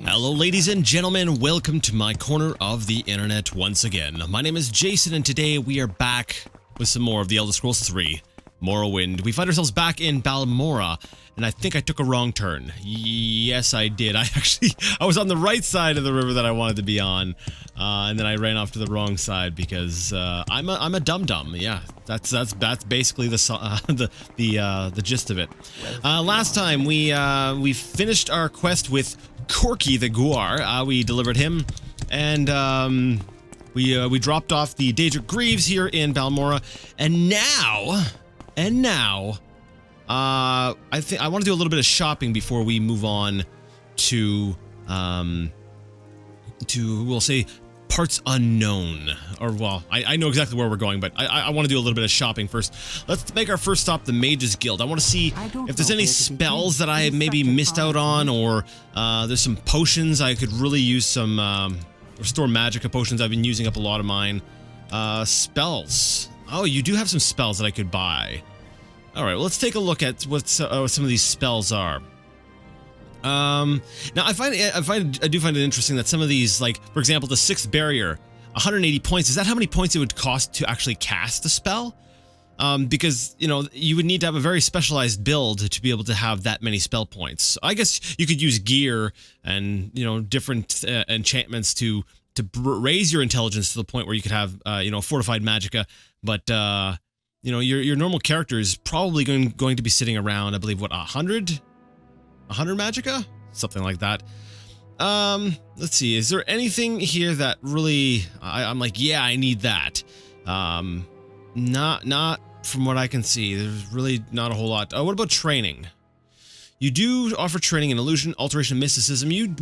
Hello ladies and gentlemen, welcome to my corner of the internet once again. My name is Jason and today we are back with some more of the Elder Scrolls 3 Morrowind. We find ourselves back in Balmora, and I think I took a wrong turn. Yes, I did. I was on the right side of the river that I wanted to be on, and then I ran off to the wrong side because I'm a dum-dum. Yeah, that's basically the gist of it. Last time we finished our quest with Corky the Guar. We delivered him, and we dropped off the Daedric Greaves here in Balmora, and now I think I want to do a little bit of shopping before we move on to we'll say parts unknown, or well, I know exactly where we're going, but I want to do a little bit of shopping first. Let's make our first stop the Mages Guild. I want to see if there's any spells that I maybe missed out on, or there's some potions. I could really use some Restore Magicka potions. I've been using up a lot of mine. Spells. Oh, you do have some spells that I could buy. All right, well, let's take a look at what some of these spells are. Now I do find it interesting that some of these, like for example, the 6th barrier, 180 points. Is that how many points it would cost to actually cast a spell? Because you know you would need to have a very specialized build to be able to have that many spell points. I guess you could use gear and different enchantments to raise your intelligence to the point where you could have fortified magicka, but your normal character is probably going to be sitting around, I believe, what, 100 magicka, something like that. Let's see, is there anything here that really I'm like, yeah, I need that? Not from what I can see. There's really not a whole lot. What about training? You do offer training in illusion, alteration, and mysticism. You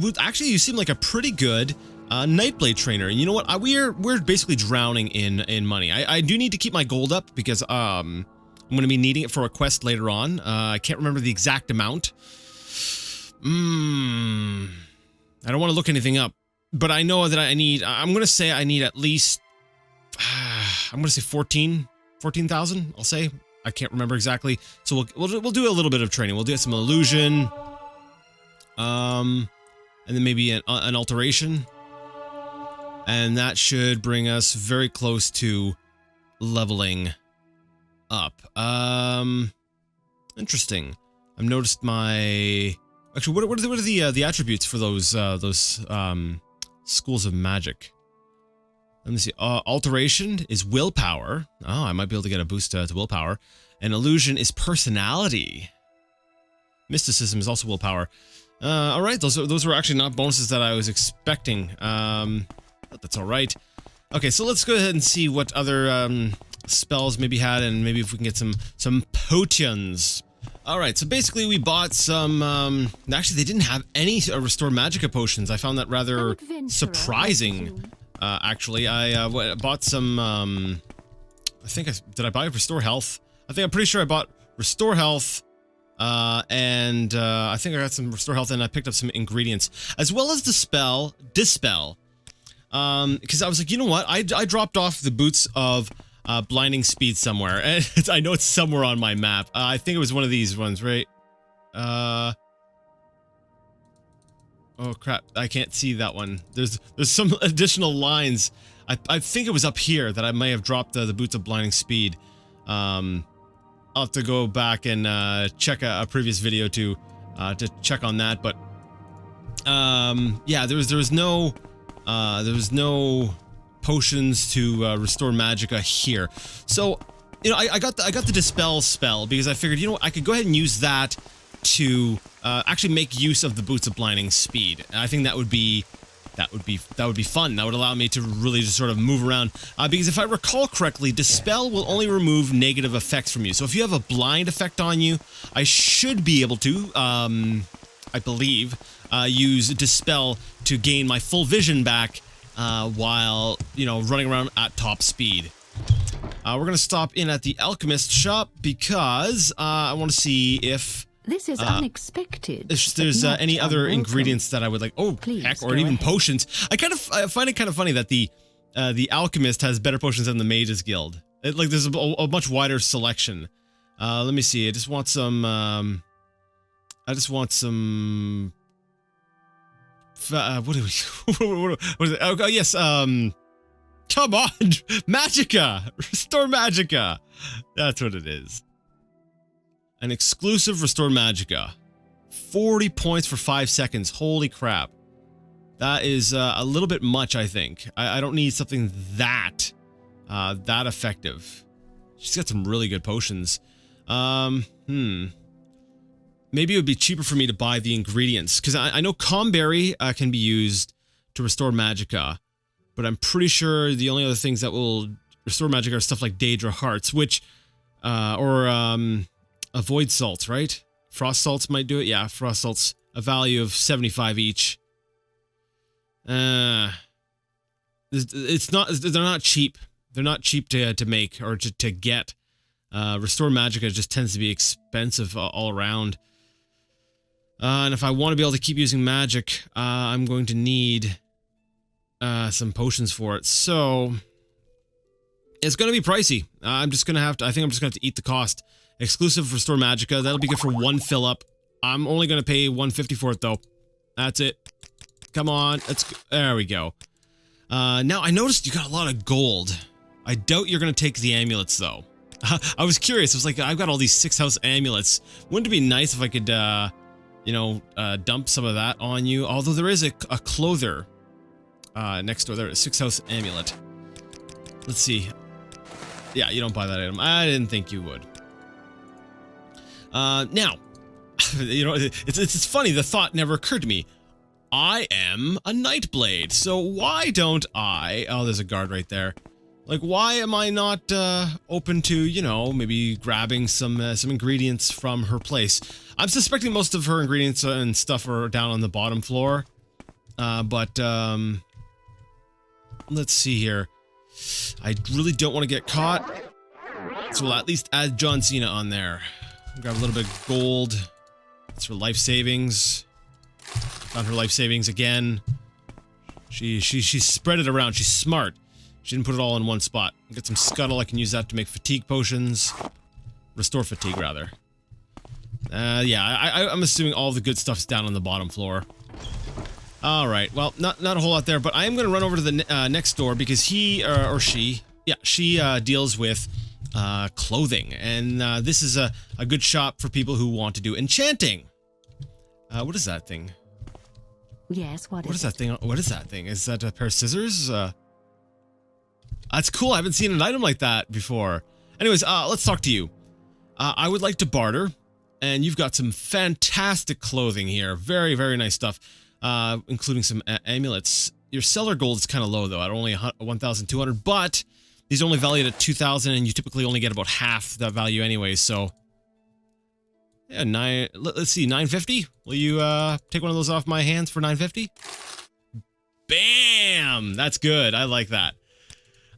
seem like a pretty good Nightblade trainer. And you know what? We're basically drowning in money. I do need to keep my gold up because I'm going to be needing it for a quest later on. I can't remember the exact amount. I don't want to look anything up, but I know that I'm going to say I need at least, I'm going to say 14,000, I'll say. I can't remember exactly. So we'll do a little bit of training. We'll do some illusion, and then maybe an alteration. And that should bring us very close to leveling up. Interesting. I've noticed my... Actually, what are the attributes for those schools of magic? Let me see. Alteration is willpower. Oh, I might be able to get a boost to willpower. And illusion is personality. Mysticism is also willpower. All right, those were actually not bonuses that I was expecting. But that's all right. Okay, so let's go ahead and see what other spells maybe had, and maybe if we can get some potions. All right, so basically we bought some. Actually, they didn't have any Restore Magicka potions. I found that rather surprising. Actually, I bought some. Did I buy Restore Health? I'm pretty sure I bought Restore Health. And I think I got some Restore Health, and I picked up some ingredients as well as the spell Dispel. Because I was like, you know what? I dropped off the boots of blinding speed somewhere, and I know it's somewhere on my map. I think it was one of these ones, right? Oh crap! I can't see that one. There's some additional lines. I think it was up here that I may have dropped the boots of blinding speed. I'll have to go back and check a previous video to check on that. But yeah, there was no potions to restore magicka here. So I got the dispel spell because I figured I could go ahead and use that to actually make use of the boots of blinding speed. And I think that would be fun. That would allow me to really just sort of move around. Because if I recall correctly, Dispel will only remove negative effects from you. So if you have a blind effect on you, I should be able to, I believe, use Dispel to gain my full vision back while, running around at top speed. We're going to stop in at the Alchemist shop because I want to see if... This is unexpected. If there's any other ingredients that I would like, Please, heck, or even potions. I find it kind of funny that the Alchemist has better potions than the Mages Guild. There's a much wider selection. Let me see. I just want some what do we, what is it? Oh, yes, come on, Magicka, restore Magicka. That's what it is. An exclusive restore Magicka. 40 points for 5 seconds. Holy crap. That is a little bit much, I think. I don't need something that effective. She's got some really good potions. Maybe it would be cheaper for me to buy the ingredients, because I know Comberry can be used to restore Magicka, but I'm pretty sure the only other things that will restore Magicka are stuff like Daedra Hearts, which, Avoid Salts, right? Frost Salts might do it. Yeah, Frost Salts, a value of 75 each. It's not. They're not cheap. They're not cheap to make or to get. Restore Magicka just tends to be expensive all around. And if I want to be able to keep using magic, I'm going to need some potions for it. So it's going to be pricey. I'm just going to have to. I think I'm just going to have to eat the cost. Exclusive restore Magicka. That'll be good for one fill up. I'm only going to pay 150 for it though. That's it. Come on. There we go. Now I noticed you got a lot of gold. I doubt you're going to take the amulets though. I was curious. I was like, I've got all these 6th house amulets. Wouldn't it be nice if I could, dump some of that on you? Although there is a clother next door. There is a 6th house amulet. Let's see. Yeah, you don't buy that item. I didn't think you would. Now, it's funny. The thought never occurred to me. I am a Nightblade, so why don't I... Oh, there's a guard right there. Like, why am I not open to, maybe grabbing some ingredients from her place? I'm suspecting most of her ingredients and stuff are down on the bottom floor. But let's see here. I really don't want to get caught, so we'll at least add John Cena on there. Grab a little bit of gold. That's for life savings. Found her life savings again. She spread it around. She's smart. She didn't put it all in one spot. Get some scuttle. I can use that to make fatigue potions. Restore fatigue, rather. Yeah, I'm assuming all the good stuff's down on the bottom floor. Alright, well, not a whole lot there, but I am going to run over to the next door because he, or she, yeah, she deals with clothing. And this is a good shop for people who want to do enchanting. What is that thing? Yes, what is that thing? What is that thing? Is that a pair of scissors? That's cool. I haven't seen an item like that before. Anyways, let's talk to you. I would like to barter, and you've got some fantastic clothing here. Very, very nice stuff, including some amulets. Your seller gold is kind of low, though, at only 1,200, but these are only valued at 2,000, and you typically only get about half that value anyway, so... Yeah, let's see, 950? Will you take one of those off my hands for 950? Bam! That's good. I like that.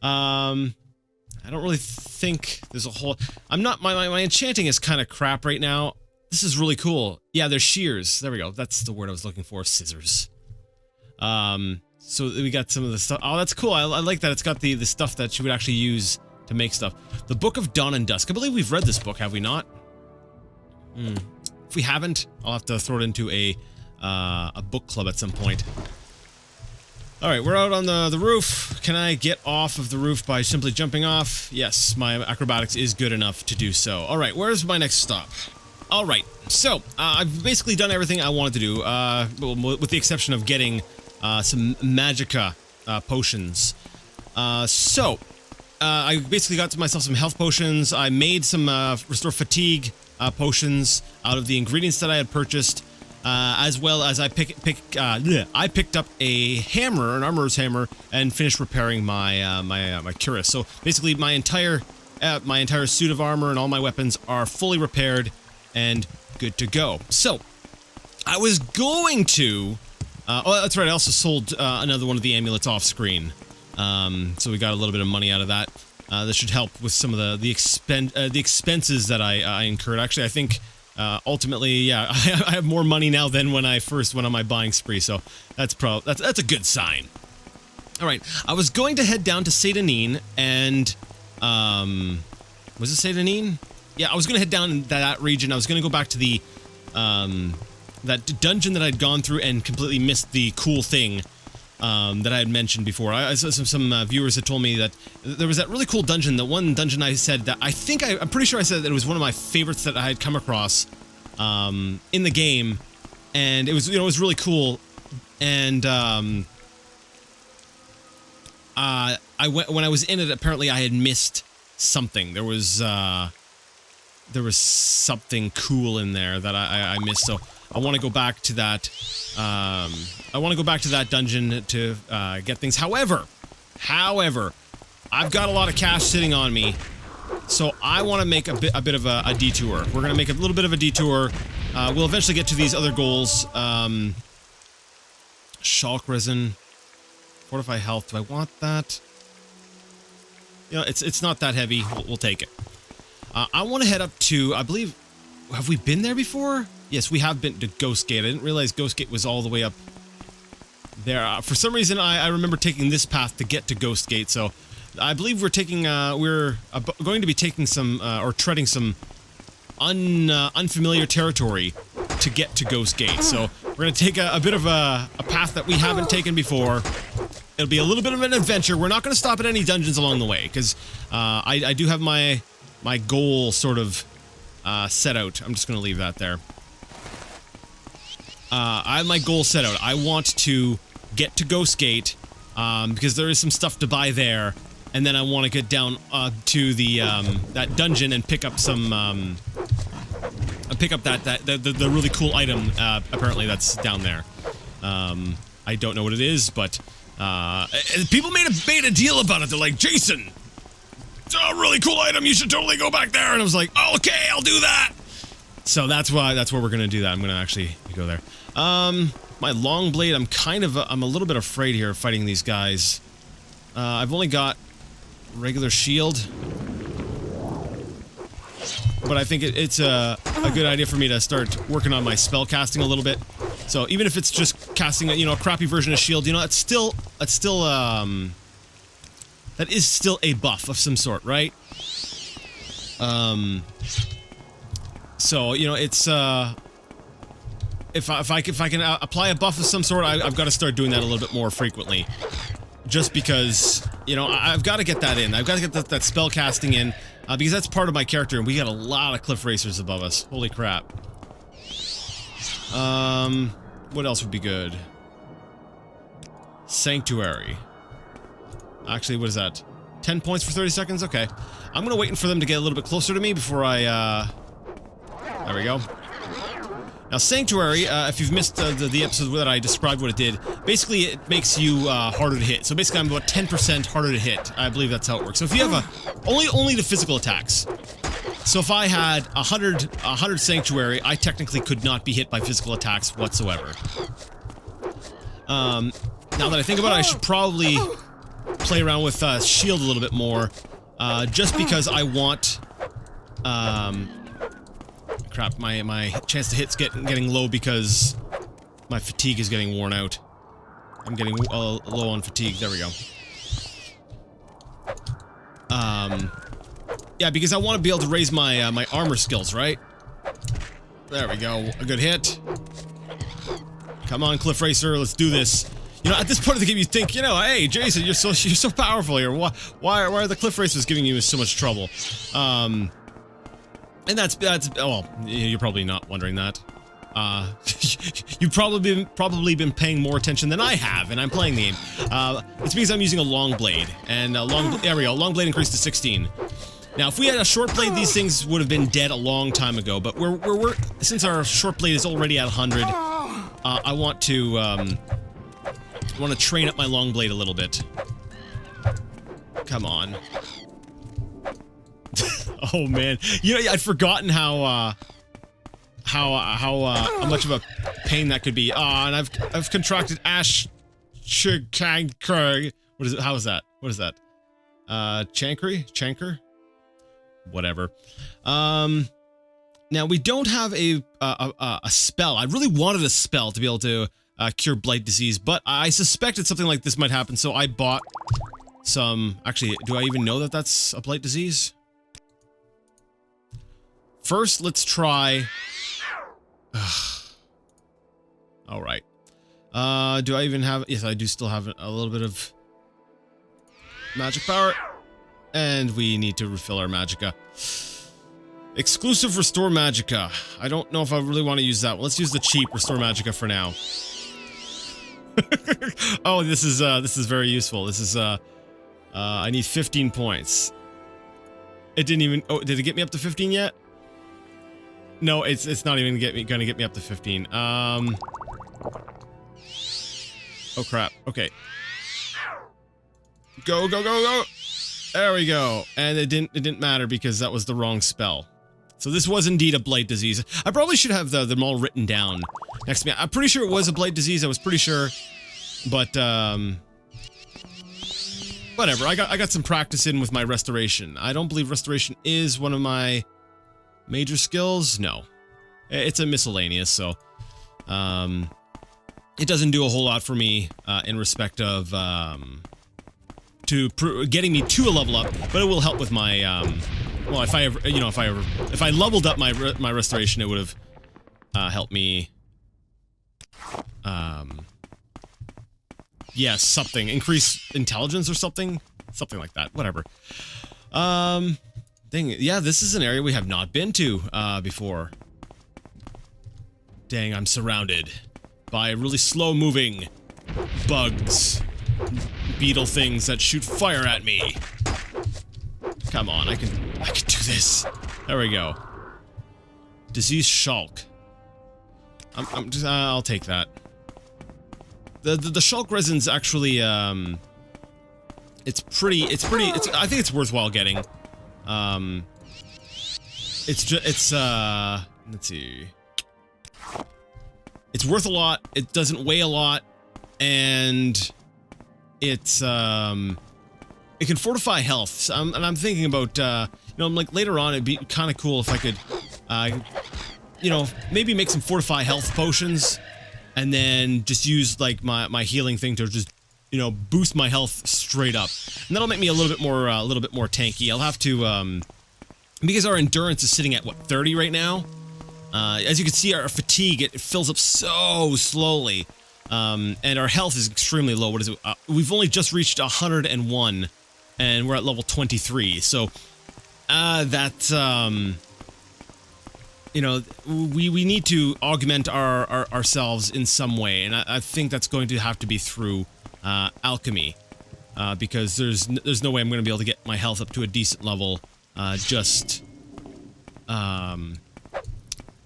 I don't really think there's a whole... my enchanting is kind of crap right now. This is really cool. Yeah, there's shears. There we go. That's the word I was looking for. Scissors. So we got some of the stuff. Oh, that's cool. I like that it's got the stuff that you would actually use to make stuff. The Book of Dawn and Dusk. I believe we've read this book, have we not? If we haven't, I'll have to throw it into a book club at some point. Alright, we're out on the roof. Can I get off of the roof by simply jumping off? Yes, my acrobatics is good enough to do so. Alright, where's my next stop? Alright, so, I've basically done everything I wanted to do, with the exception of getting some Magicka potions. I basically got myself some health potions. I made some restore fatigue potions out of the ingredients that I had purchased, as well as I picked up a hammer, an armorer's hammer, and finished repairing my my cuirass. So basically, my entire suit of armor and all my weapons are fully repaired and good to go. So I was going to. Oh, that's right. I also sold another one of the amulets off screen. So we got a little bit of money out of that. This should help with some of the expenses that I incurred. Actually, I think ultimately, yeah, I have more money now than when I first went on my buying spree. So that's a good sign. All right, I was going to head down to Satanine and was it Satanine? Yeah, I was going to head down in that region. I was going to go back to the dungeon that I'd gone through and completely missed the cool thing that I had mentioned before. Some viewers had told me that there was that really cool dungeon. The one dungeon I said that I'm pretty sure I said that it was one of my favorites that I had come across in the game, and it was, you know, it was really cool. And when I was in it, apparently I had missed something. There was something cool in there that I missed. So I want to go back to that. I want to go back to that dungeon to get things. However, I've got a lot of cash sitting on me, so I want to make a bit of a detour. We're gonna make a little bit of a detour. We'll eventually get to these other goals. Shulk resin, fortify health. Do I want that? You know, it's not that heavy. We'll take it. I want to head up to, I believe, have we been there before? Yes, we have been to Ghostgate. I didn't realize Ghostgate was all the way up there. For some reason, I remember taking this path to get to Ghostgate, so I believe we're taking, we're going to be taking some, or treading some unfamiliar territory to get to Ghostgate. So we're going to take a bit of a path that we haven't taken before. It'll be a little bit of an adventure. We're not going to stop at any dungeons along the way, because I do have my goal sort of set out. I'm just going to leave that there. I have my goal set out. I want to get to Ghostgate, because there is some stuff to buy there, and then I want to get down to the that dungeon and pick up some the really cool item apparently that's down there. I don't know what it is, but people made a deal about it. They're like, Jason, it's a really cool item, you should totally go back there. And I was like, oh, okay, I'll do that. So that's where we're gonna do that. I'm gonna actually go there. My long blade, I'm a little bit afraid here of fighting these guys. I've only got regular shield, but I think it's a good idea for me to start working on my spell casting a little bit. So even if it's just casting a crappy version of shield, that is still a buff of some sort, right? So it's if I can apply a buff of some sort, I've got to start doing that a little bit more frequently. Just because, I've got to get that in. I've got to get that spell casting in, because that's part of my character, and we got a lot of cliff racers above us. Holy crap. What else would be good? Sanctuary. Actually, what is that? 10 points for 30 seconds? Okay. I'm gonna wait for them to get a little bit closer to me before I, there we go. Now, Sanctuary, if you've missed the episode that I described what it did, basically it makes you harder to hit. So basically I'm about 10% harder to hit. I believe that's how it works. So if you have only the physical attacks. So if I had 100 Sanctuary, I technically could not be hit by physical attacks whatsoever. Now that I think about it, I should probably play around with shield a little bit more, just because I want, crap, my chance to hit's getting low because my fatigue is getting worn out. I'm getting low on fatigue. There we go. Yeah, because I want to be able to raise my my armor skills, right? There we go. A good hit. Come on, Cliff Racer, let's do this. At this point of the game, you think, hey, Jason, you're so powerful here. Why are the Cliff Racers giving you so much trouble? And that's well, you're probably not wondering that. You've probably been paying more attention than I have, and I'm playing the game. It's because I'm using a long blade, and there we go. Long blade increased to 16. Now, if we had a short blade, these things would have been dead a long time ago. But we're since our short blade is already at 100, I want to train up my long blade a little bit. Come on. Oh man, I'd forgotten how much of a pain that could be. And I've contracted ash chancre. What is it? How is that? What is that? Chancre? Whatever. Now we don't have a spell. I really wanted a spell to be able to cure blight disease, but I suspected something like this might happen, so I bought some. Actually, do I even know that that's a blight disease? First, let's try... All right. Do I even have... Yes, I do still have a little bit of magic power. And we need to refill our magicka. Exclusive restore magicka. I don't know if I really want to use that one. Let's use the cheap restore magicka for now. Oh, this is very useful. This is I need 15 points. It didn't even... Oh, did it get me up to 15 yet? No, it's not even gonna get me up to 15. Oh crap. Okay. Go, go, go, go. There we go. And it didn't matter because that was the wrong spell. So this was indeed a blight disease. I probably should have them all written down next to me. I'm pretty sure it was a blight disease. I was pretty sure. But whatever. I got some practice in with my restoration. I don't believe restoration is one of my major skills. No. It's a miscellaneous, so it doesn't do a whole lot for me in respect of getting me to a level up, but it will help with my well, if I ever, you know, if I leveled up my restoration, it would have helped me. Yeah, something, increase intelligence or something like that. Whatever. Yeah, this is an area we have not been to before. Dang, I'm surrounded by really slow-moving bugs, beetle things that shoot fire at me. Come on, I can do this. There we go. Disease Shulk. I'll take that. The Shulk resin's actually I think it's worthwhile getting. Let's see. It's worth a lot. It doesn't weigh a lot, and it's it can fortify health. So and I'm thinking about you know, I'm like later on it'd be kind of cool if I could you know, maybe make some fortify health potions, and then just use like my healing thing to just, you know, boost my health straight up, and that'll make me a little bit more tanky. I'll have to because our endurance is sitting at what, 30 right now. As you can see, our fatigue, it fills up so slowly, and our health is extremely low. What is it? We've only just reached 101, and we're at level 23. So you know, we need to augment ourselves in some way, and I think that's going to have to be through alchemy, because there's no way I'm going to be able to get my health up to a decent level just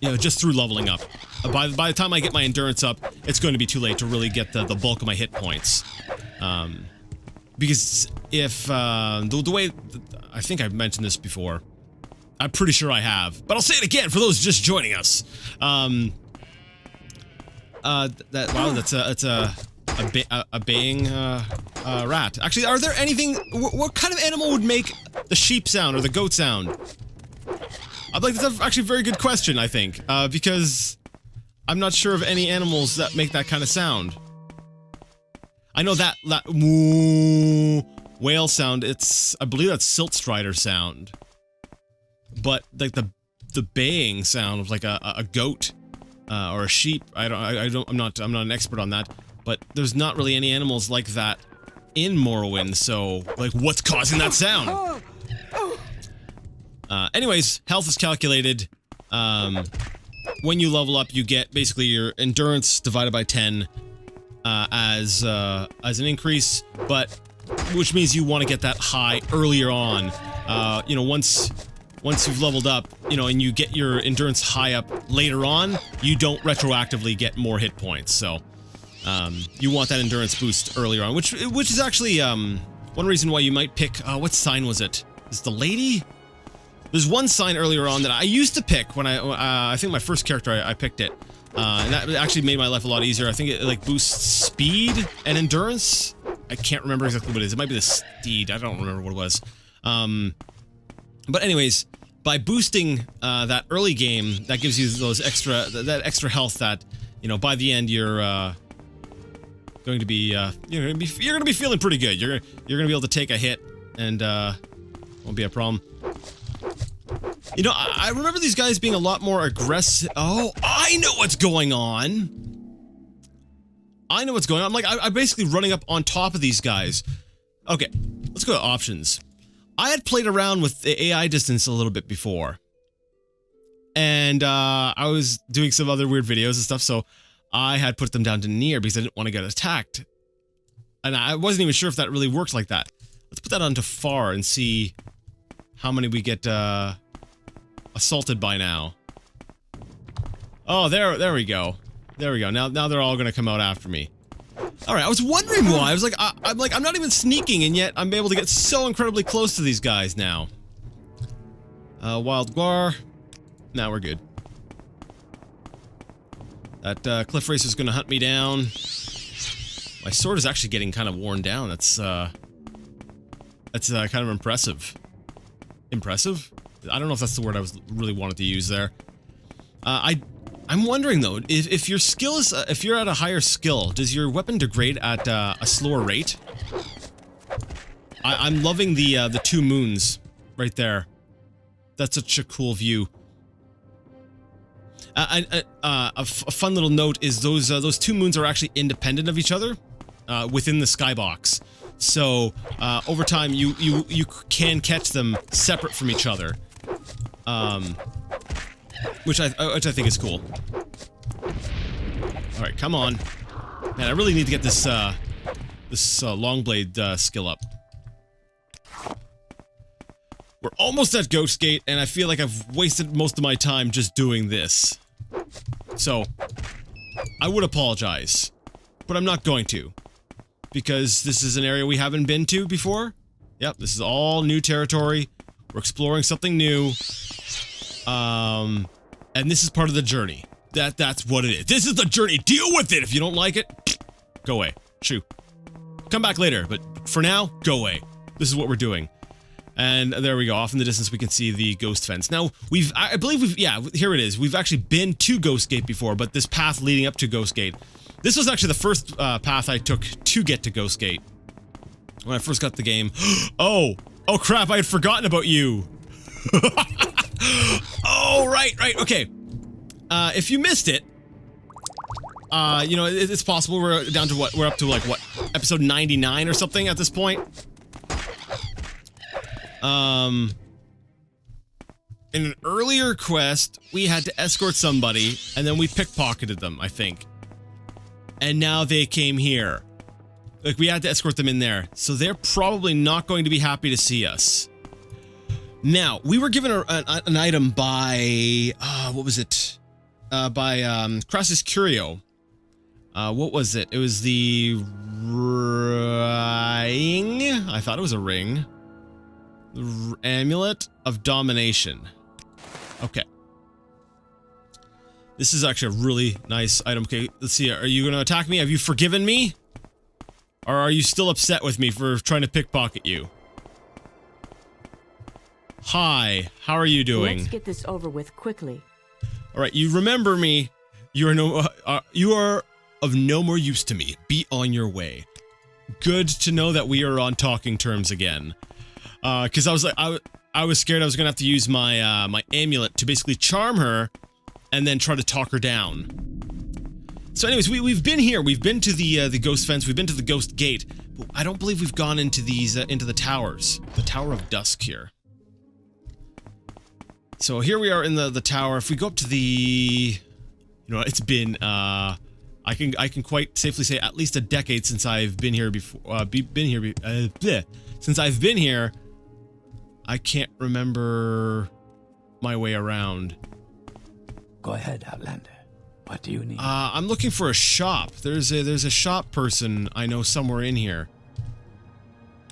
you know, just through leveling up. By the time I get my endurance up, it's going to be too late to really get the bulk of my hit points. Because if the way, I think I've mentioned this before. I'm pretty sure I have, but I'll say it again for those just joining us. Wow, that's a baying rat. Actually, are there anything? What kind of animal would make the sheep sound or the goat sound? I'd like, that's actually a very good question, I think, because I'm not sure of any animals that make that kind of sound. I know that whale sound. I believe that's silt strider sound. But like the baying sound of like a goat or a sheep, I'm not an expert on that, but there's not really any animals like that in Morrowind. So like, what's causing that sound? Anyways, health is calculated. When you level up, you get basically your endurance divided by 10 as an increase, but which means you want to get that high earlier on. You know, once you've leveled up, you know, and you get your endurance high up later on, you don't retroactively get more hit points. So you want that endurance boost earlier on, which is actually one reason why you might pick. What sign was it? Is it the lady? There's one sign earlier on that I used to pick when I think my first character I picked it, and that actually made my life a lot easier. I think it like boosts speed and endurance. I can't remember exactly what it is. It might be the steed. I don't remember what it was. But anyways, by boosting that early game, that gives you those that extra health that, you know, by the end you're going to be you're gonna be feeling pretty good. You're gonna be able to take a hit and won't be a problem. You know, I remember these guys being a lot more aggressive. Oh, I know what's going on. I know what's going on. I'm like, I'm basically running up on top of these guys. Okay, let's go to options. I had played around with the AI distance a little bit before. And I was doing some other weird videos and stuff, so I had put them down to near because I didn't want to get attacked. And I wasn't even sure if that really works like that. Let's put that on to far and see how many we get assaulted by now. Oh, there we go. There we go. Now they're all gonna come out after me. All right, I was wondering why. I was like, I'm not even sneaking, and yet I'm able to get so incredibly close to these guys now. Wild Guar. Now we're good. That cliff racer's gonna hunt me down. My sword is actually getting kind of worn down. That's kind of impressive. Impressive? I don't know if that's the word I was really wanted to use there. I'm wondering though, if your skill is, if you're at a higher skill, does your weapon degrade at a slower rate? I'm loving the 2 moons right there. That's such a cool view. A fun little note is those 2 moons are actually independent of each other within the skybox. So over time, you can catch them separate from each other, which I think is cool. All right, come on, man! I really need to get this long blade skill up. We're almost at Ghostgate, and I feel like I've wasted most of my time just doing this. So I would apologize, but I'm not going to. Because this is an area we haven't been to before. Yep, this is all new territory. We're exploring something new. And this is part of the journey. That's what it is. This is the journey. Deal with it. If you don't like it, go away. Shoo. Come back later, but for now, go away. This is what we're doing. And there we go. Off in the distance, we can see the ghost fence. Now, I believe yeah, here it is. We've actually been to Ghostgate before, but this path leading up to Ghostgate. This was actually the first path I took to get to Ghostgate when I first got the game. Oh crap, I had forgotten about you. Oh, right, okay. If you missed it, you know, it's possible we're down to what, we're up to like, what, episode 99 or something at this point? In an earlier quest, we had to escort somebody, and then we pickpocketed them, I think. And now they came here. Like, we had to escort them in there. So they're probably not going to be happy to see us. Now, we were given an item by... what was it? By Crassus Curio. What was it? It was the... ring? I thought it was a ring. Amulet of Domination. Okay. This is actually a really nice item. Okay, let's see. Are you going to attack me? Have you forgiven me? Or are you still upset with me for trying to pickpocket you? Hi, how are you doing? Let's get this over with quickly. All right, you remember me. You are of no more use to me. Be on your way. Good to know that we are on talking terms again. Because I was like, I was scared I was gonna have to use my my amulet to basically charm her, and then try to talk her down. So, anyways, we've been here. We've been to the ghost fence. We've been to the ghost gate. But I don't believe we've gone into these into the towers. The Tower of Dusk here. So here we are in the tower. If we go up to the, you know, it's been I can quite safely say at least a decade since I've been here before. Since I've been here, I can't remember my way around. Go ahead, Outlander. What do you need? I'm looking for a shop. There's a shop person I know somewhere in here.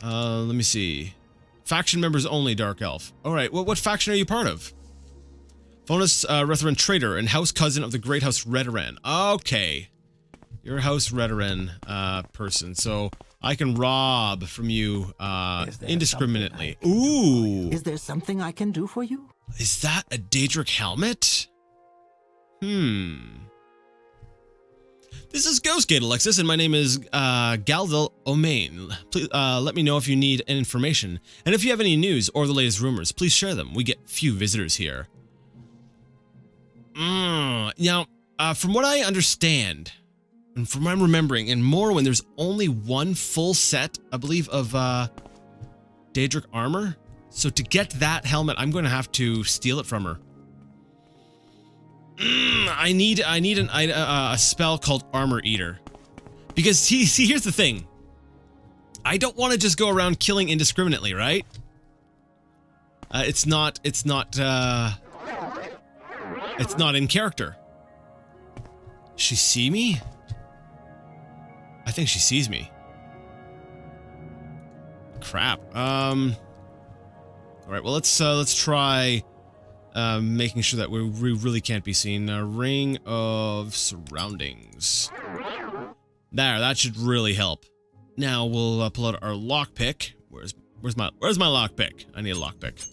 Let me see. Faction members only, Dark Elf. Alright, what faction are you part of? Fonus Retheran Traitor and House Cousin of the Great House Redoran. Okay. You're a House Redoran person, so I can rob from you indiscriminately. Ooh! Is there something I can do for you? Is that a Daedric helmet? This is Ghostgate, Alexis, and my name is Galdel Omain. Please let me know if you need any information, and if you have any news or the latest rumors, please share them. We get few visitors here. Now, from what I understand, And from what I'm remembering, in Morrowind, there's only one full set, I believe, of Daedric armor. So to get that helmet, I'm going to have to steal it from her. I need a spell called Armor Eater. Because, see, here's the thing. I don't want to just go around killing indiscriminately, right? It's not in character. She see me? I think she sees me. Crap. All right. Well, let's try making sure that we really can't be seen. Ring of surroundings. There, that should really help. Now we'll pull out our lockpick. Where's my lockpick? I need a lockpick.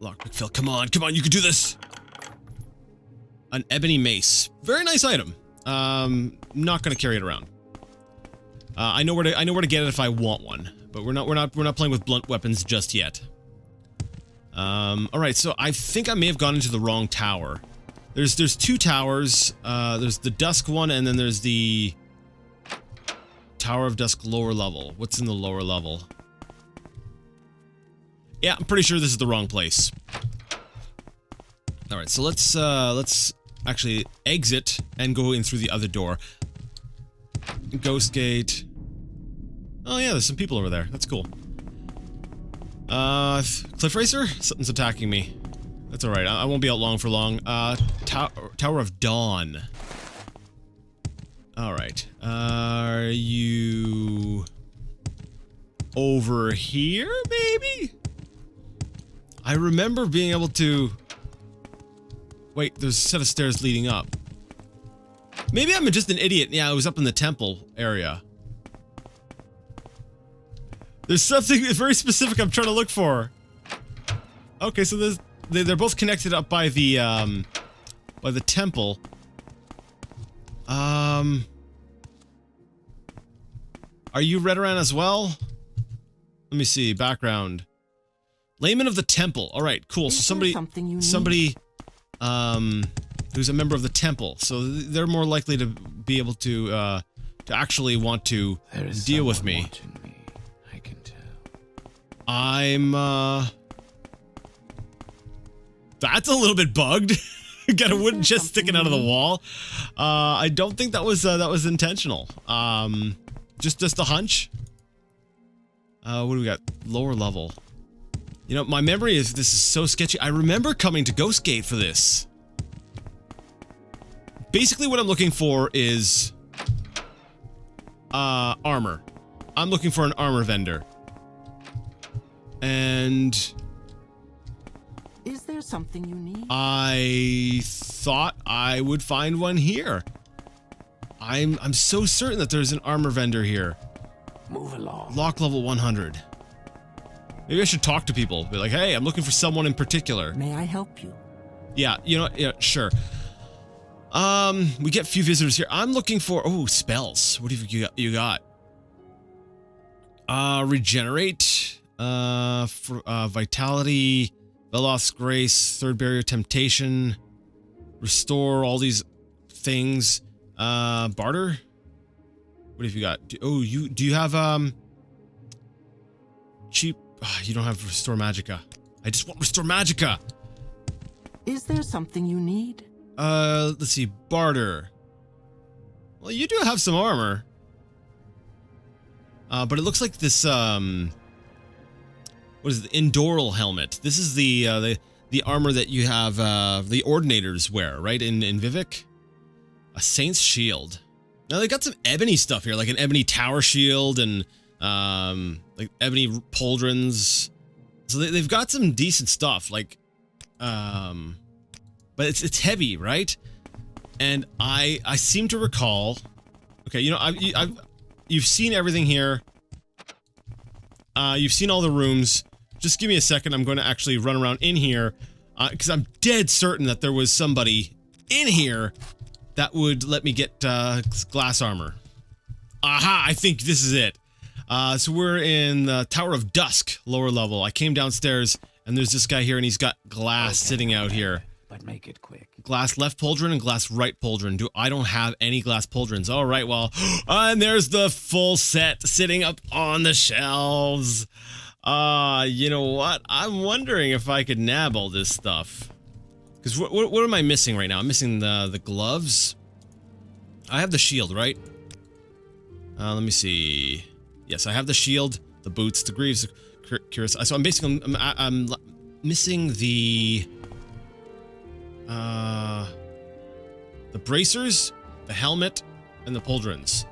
Lockpick, Phil. Come on, you can do this. An ebony mace. Very nice item. Not gonna carry it around. I know where to get it if I want one, but we're not playing with blunt weapons just yet. All right, so I think I may have gone into the wrong tower. There's two towers. There's the Dusk one, and then there's the Tower of Dusk lower level. What's in the lower level? Yeah, I'm pretty sure this is the wrong place. All right, so let's actually exit and go in through the other door. Ghostgate. Oh yeah, there's some people over there. That's cool. Cliff Racer? Something's attacking me. That's alright, I won't be out long for long. Tower of Dawn. Alright. Are you... over here, maybe? I remember being able to... Wait, there's a set of stairs leading up. Maybe I'm just an idiot. Yeah, I was up in the temple area. There's something very specific I'm trying to look for. Okay, so they're both connected up by the temple. Are you Redoran as well? Let me see. Background. Layman of the temple. All right, cool. So somebody who's a member of the temple. So they're more likely to be able to actually want to deal with me. I can tell. I'm that's a little bit bugged. Got a wooden chest sticking out of the wall. I don't think that was intentional. Just a hunch. What do we got? Lower level. You know, my memory is this is so sketchy. I remember coming to Ghostgate for this. Basically, what I'm looking for is armor. I'm looking for an armor vendor. And is there something you need? I thought I would find one here. I'm so certain that there's an armor vendor here. Move along. Lock level 100. Maybe I should talk to people. Be like, hey, I'm looking for someone in particular. May I help you? Yeah, you know, yeah, sure. We get a few visitors here. I'm looking for, oh, spells. What have you got? Regenerate, vitality, Veloth's Grace, Third Barrier Temptation, restore, all these things. Barter? What have you got? Do you have, cheap, you don't have Restore Magicka. I just want Restore Magicka! Is there something you need? Let's see, barter. Well, you do have some armor. But it looks like this, what is it, the Indoral helmet. This is the armor that you have, the Ordinators wear, right, in Vivek? A Saint's Shield. Now, they got some ebony stuff here, like an ebony tower shield and, like ebony pauldrons. So they've got some decent stuff, like, but it's heavy, right? And I seem to recall. Okay, you know, you've seen everything here. You've seen all the rooms. Just give me a second. I'm going to actually run around in here because I'm dead certain that there was somebody in here that would let me get glass armor. Aha! I think this is it. So we're in the Tower of Dusk, lower level. I came downstairs and there's this guy here and he's got glass sitting out here. but make it quick. Glass left pauldron and glass right pauldron. I don't have any glass pauldrons. All right, well, and there's the full set sitting up on the shelves. You know what? I'm wondering if I could nab all this stuff. Because what am I missing right now? I'm missing the gloves. I have the shield, right? Let me see. Yes, I have the shield, the boots, the greaves, cuirass. So I'm basically I'm missing the bracers, the helmet, and the pauldrons.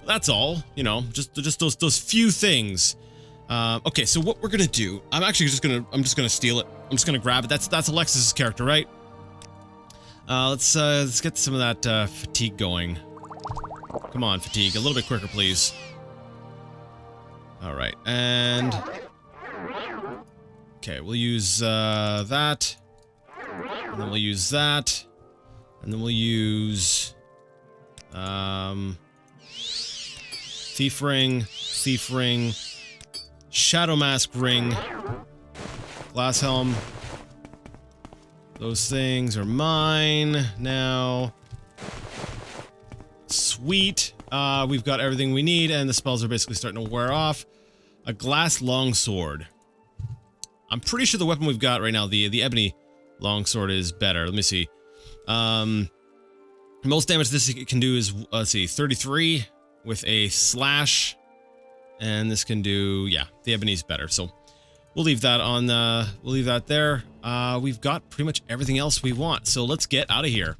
That's all. You know, just those few things. Okay, so what we're gonna do? I'm just gonna steal it. I'm just gonna grab it. That's Alexis's character, right? Let's get some of that fatigue going. Come on, fatigue, a little bit quicker, please. All right, and okay, we'll use that, and then we'll use that, and then we'll use thief ring, shadow mask ring, glass helm. Those things are mine now. Sweet. We've got everything we need, and the spells are basically starting to wear off. A glass longsword. I'm pretty sure the weapon we've got right now, the ebony longsword, is better. Let me see. Most damage this can do is, let's see, 33 with a slash. And this can do, yeah, the ebony's better. So we'll leave that on, we'll leave that there. We've got pretty much everything else we want. So let's get out of here.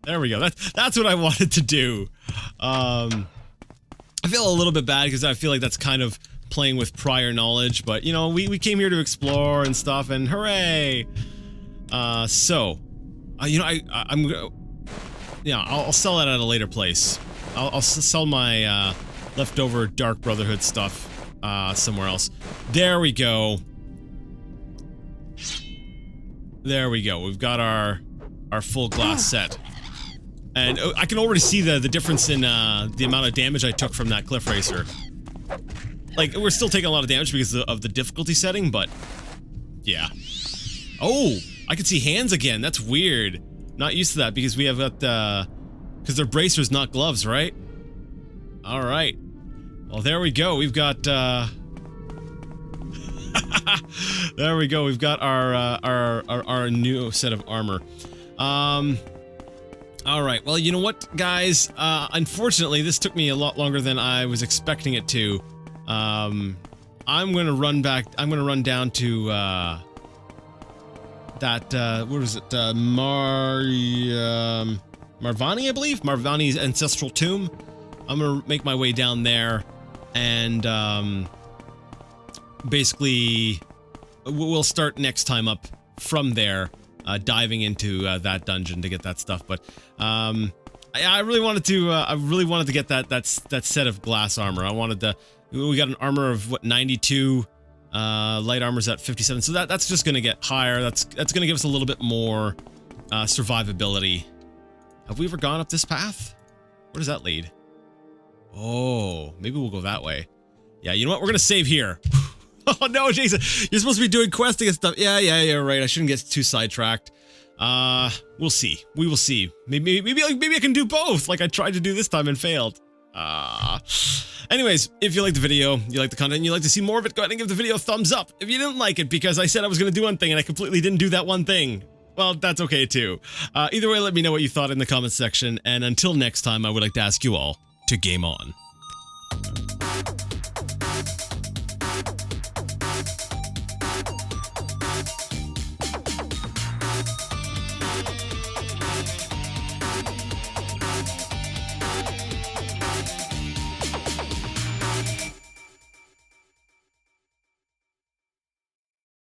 There we go. That's what I wanted to do. I feel a little bit bad because I feel like that's kind of playing with prior knowledge, but you know, we came here to explore and stuff, and hooray! You know, I'm yeah, I'll sell that at a later place. I'll sell my leftover Dark Brotherhood stuff somewhere else. There we go. There we go. We've got our full glass set. And I can already see the difference in the amount of damage I took from that cliff racer. Like, we're still taking a lot of damage because of the difficulty setting, but yeah. Oh, I can see hands again. That's weird. Not used to that because we have got because they're bracers, not gloves, right? All right. Well, there we go. We've got there we go. We've got our new set of armor. All right. Well, you know what, guys? Unfortunately, this took me a lot longer than I was expecting it to. I'm gonna run back. I'm gonna run down to that. What is it? Marvani, I believe. Marvani's ancestral tomb. I'm gonna make my way down there, and basically, we'll start next time up from there. Diving into that dungeon to get that stuff, but I really wanted to get that set of glass armor. I wanted to. We got an armor of what, 92, light armor's at 57, so that's just gonna get higher. That's gonna give us a little bit more survivability. Have we ever gone up this path? Where does that lead? Oh, maybe we'll go that way. Yeah, you know what? We're gonna save here. Oh no, Jason, you're supposed to be doing questing and stuff. Yeah, you're right. I shouldn't get too sidetracked. We'll see. We will see. Maybe I can do both, like I tried to do this time and failed. Anyways, if you like the video, you like the content, and you like to see more of it, go ahead and give the video a thumbs up. If you didn't like it because I said I was going to do one thing and I completely didn't do that one thing, well, that's okay too. Either way, let me know what you thought in the comments section, and until next time, I would like to ask you all to game on.